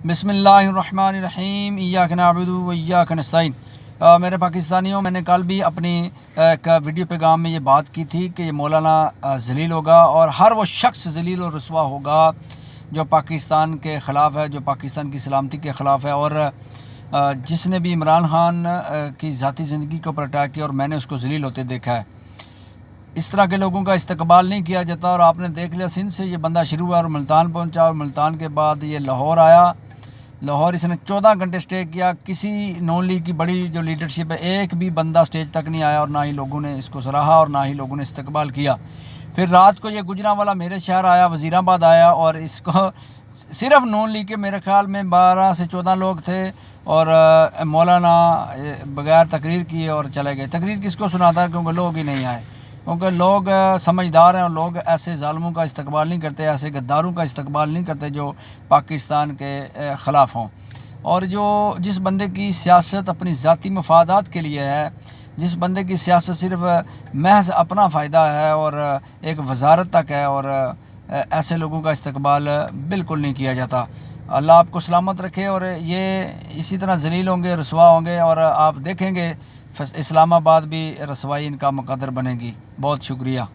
बिस्मिल्लाहिर्रहमानिर्रहीम इय्याक नअबुदु व इय्याक नस्तईन। मेरे पाकिस्तानियों, मैंने कल भी अपनी एक वीडियो पैगाम में ये बात की थी कि ये मौलाना ज़लील होगा और हर वो शख्स ज़लील और रुसवा होगा जो पाकिस्तान के ख़िलाफ़ है, जो पाकिस्तान की सलामती के ख़िलाफ़ है और जिसने भी इमरान खान की ज़ाती ज़िंदगी के ऊपर अटैक किया और मैंने उसको ज़लील होते देखा है। इस तरह के लोगों का इस्तकबाल नहीं किया जाता। और आपने देख लिया, सिंध से ये बंदा शुरू हुआ और मुल्तान पहुंचा और मुल्तान के बाद ये लाहौर आया। लाहौर इसने 14 घंटे स्टे किया। किसी नॉन लीग की बड़ी जो लीडरशिप है, एक भी बंदा स्टेज तक नहीं आया और ना ही लोगों ने इसको सराहा और ना ही लोगों ने इस्तकबाल किया। फिर रात को ये गुजरांवाला मेरे शहर आया, वज़ीराबाद आया और इसको सिर्फ नॉन लीग के मेरे ख्याल में 12 से 14 लोग थे और मौलाना बगैर तकरीर किए और चले गए। तकरीर किसको सुनाता है, क्योंकि लोग ही नहीं आए, क्योंकि लोग समझदार हैं और लोग ऐसे ज़ालिमों का इस्तकबाल नहीं करते, ऐसे गद्दारों का इस्तकबाल नहीं करते जो पाकिस्तान के ख़िलाफ़ हों। और जो जिस बंदे की सियासत अपनी ज़ाती मफादात के लिए है, जिस बंदे की सियासत सिर्फ महज अपना फ़ायदा है और एक वजारत तक है, और ऐसे लोगों का इस्तकबाल बिल्कुल नहीं किया जाता। अल्लाह आपको सलामत रखे और ये इसी तरह ज़लील होंगे, रुसवा होंगे और आप देखेंगे इस्लामाबाद भी रसवाई इनका मुकद्दर बनेगी। बहुत शुक्रिया।